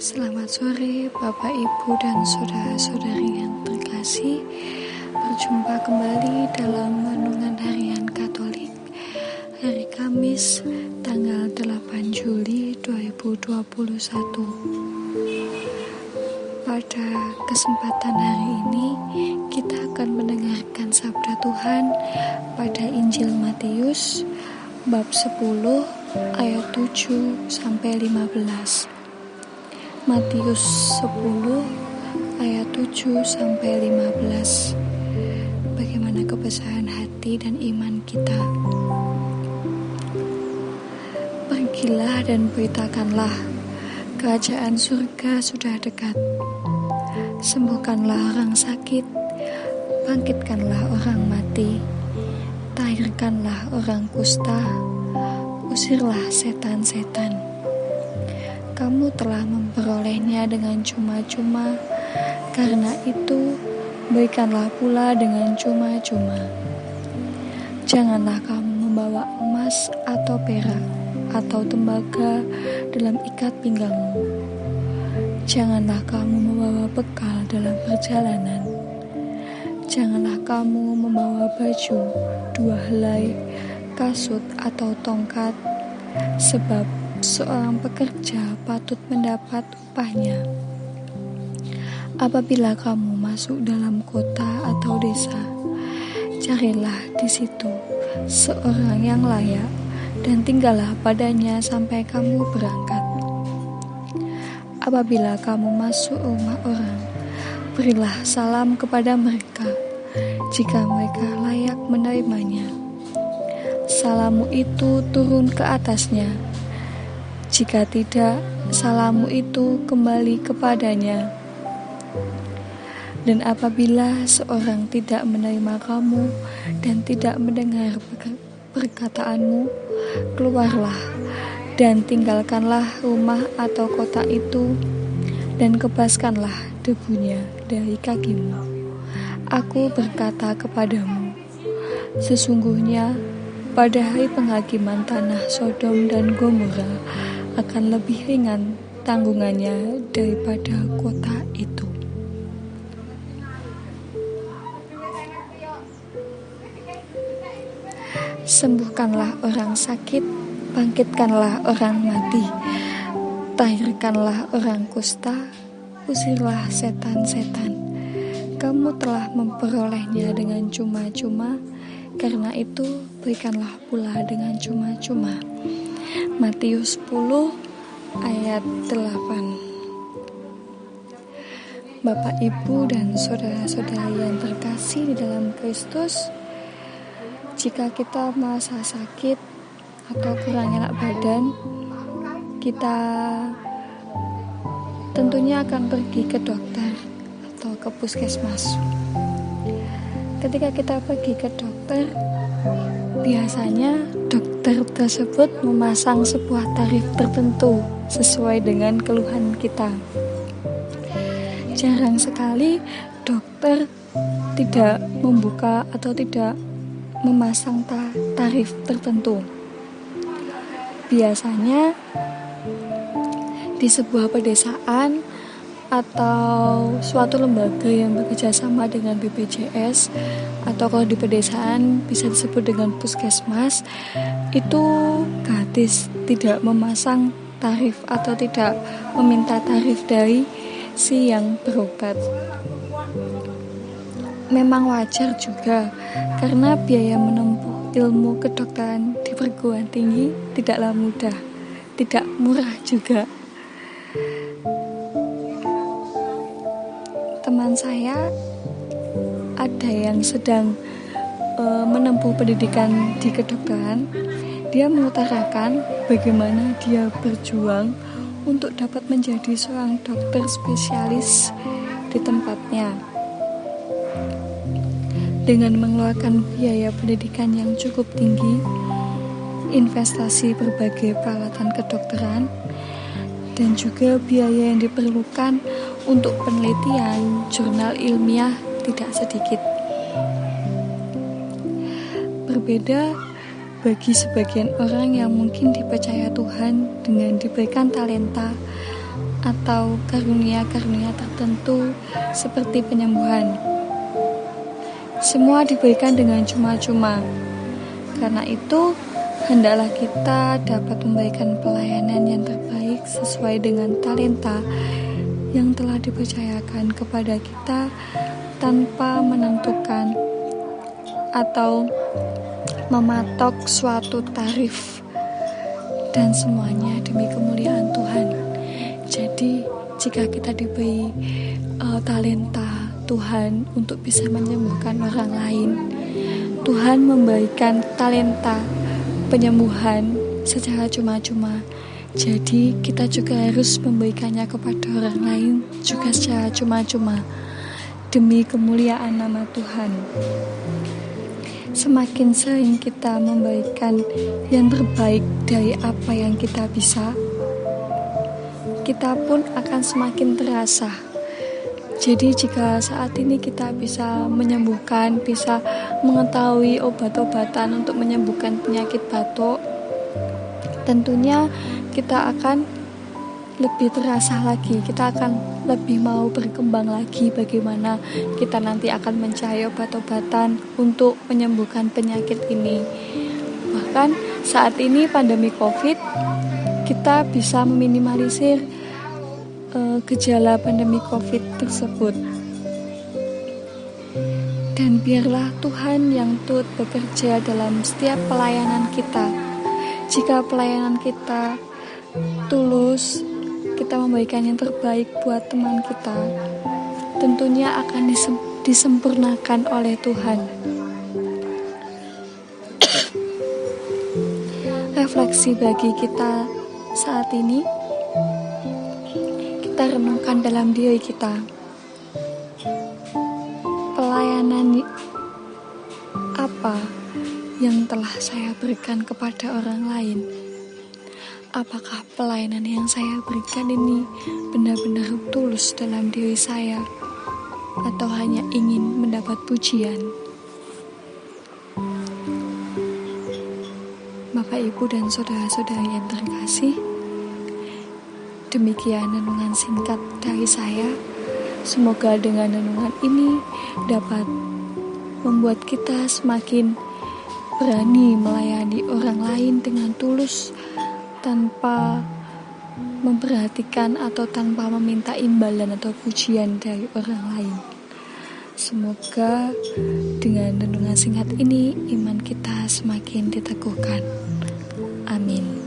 Selamat sore Bapak Ibu dan saudara-saudari yang terkasih. Berjumpa kembali dalam Renungan Harian Katolik hari Kamis tanggal 8 Juli 2021. Pada kesempatan hari ini kita akan mendengarkan sabda Tuhan pada Injil Matius bab 10 ayat 7 sampai 15. Matius 10 ayat 7 sampai 15. Bagaimana kebesaran hati dan iman kita? Pergilah dan beritakanlah, kerajaan surga sudah dekat. Sembuhkanlah orang sakit, bangkitkanlah orang mati, tahirkanlah orang kusta, usirlah setan-setan. Kamu telah memperolehnya dengan cuma-cuma, karena itu berikanlah pula dengan cuma-cuma. Janganlah kamu membawa emas atau perak atau tembaga dalam ikat pinggangmu. Janganlah kamu membawa bekal dalam perjalanan. Janganlah kamu membawa baju, 2 helai, kasut atau tongkat, sebab seorang pekerja patut mendapat upahnya. Apabila kamu masuk dalam kota atau desa, carilah di situ seorang yang layak dan tinggallah padanya sampai kamu berangkat. Apabila kamu masuk rumah orang, berilah salam kepada mereka jika mereka layak menerimanya. Salammu itu turun ke atasnya. Jika tidak, salammu itu kembali kepadanya. Dan apabila seorang tidak menerima kamu dan tidak mendengar perkataanmu, keluarlah dan tinggalkanlah rumah atau kota itu dan kebaskanlah debunya dari kakimu. Aku berkata kepadamu, sesungguhnya pada hari penghakiman tanah Sodom dan Gomora akan lebih ringan tanggungannya daripada kota itu. Sembuhkanlah orang sakit, bangkitkanlah orang mati, tahirkanlah orang kusta, usirlah setan-setan. Kamu telah memperolehnya dengan cuma-cuma, karena itu berikanlah pula dengan cuma-cuma. Matius 10 ayat 8. Bapak, Ibu, dan saudara-saudari yang terkasih di dalam Kristus, jika kita merasa sakit atau kurang enak badan, kita tentunya akan pergi ke dokter atau ke puskesmas. Ketika kita pergi ke dokter, biasanya dokter tersebut memasang sebuah tarif tertentu sesuai dengan keluhan kita. Jarang sekali dokter tidak membuka atau tidak memasang tarif tertentu. Biasanya di sebuah pedesaan atau suatu lembaga yang bekerja sama dengan BPJS, atau kalau di pedesaan bisa disebut dengan puskesmas, itu gratis, tidak memasang tarif atau tidak meminta tarif dari si yang berobat. Memang wajar juga, karena biaya menempuh ilmu kedokteran di perguruan tinggi tidaklah mudah, tidak murah juga. Teman saya ada yang sedang menempuh pendidikan di kedokteran. Dia mengutarakan bagaimana dia berjuang untuk dapat menjadi seorang dokter spesialis di tempatnya, dengan mengeluarkan biaya pendidikan yang cukup tinggi, investasi berbagai peralatan kedokteran, dan juga biaya yang diperlukan untuk penelitian jurnal ilmiah tidak sedikit. Berbeda bagi sebagian orang yang mungkin dipercaya Tuhan dengan diberikan talenta atau karunia-karunia tertentu seperti penyembuhan. Semua diberikan dengan cuma-cuma. Karena itu, hendaklah kita dapat memberikan pelayanan yang terbaik sesuai dengan talenta yang telah dipercayakan kepada kita tanpa menentukan atau mematok suatu tarif, dan semuanya demi kemuliaan Tuhan. Jadi jika kita diberi talenta Tuhan untuk bisa menyembuhkan orang lain, Tuhan memberikan talenta penyembuhan secara cuma-cuma. Jadi kita juga harus memberikannya kepada orang lain juga secara cuma-cuma demi kemuliaan nama Tuhan. Semakin sering kita memberikan yang terbaik dari apa yang kita bisa, kita pun akan semakin terasa. Jadi jika saat ini kita bisa menyembuhkan, bisa mengetahui obat-obatan untuk menyembuhkan penyakit batuk, tentunya kita akan lebih terasa lagi, kita akan lebih mau berkembang lagi bagaimana kita nanti akan mencari obat-obatan untuk menyembuhkan penyakit ini. Bahkan saat ini pandemi COVID, kita bisa meminimalisir gejala pandemi COVID tersebut. Dan biarlah Tuhan yang turut bekerja dalam setiap pelayanan kita. Jika pelayanan kita tulus, kita memberikan yang terbaik buat teman kita, tentunya akan disempurnakan oleh Tuhan. Refleksi bagi kita saat ini, kita renungkan dalam diri kita, pelayanan apa yang telah saya berikan kepada orang lain. Apakah pelayanan yang saya berikan ini benar-benar tulus dalam diri saya, atau hanya ingin mendapat pujian? Bapak, Ibu, dan saudara-saudari yang terkasih, demikian renungan singkat dari saya. Semoga dengan renungan ini dapat membuat kita semakin berani melayani orang lain dengan tulus, tanpa memperhatikan atau tanpa meminta imbalan atau pujian dari orang lain. Semoga dengan renungan singkat ini iman kita semakin diteguhkan. Amin.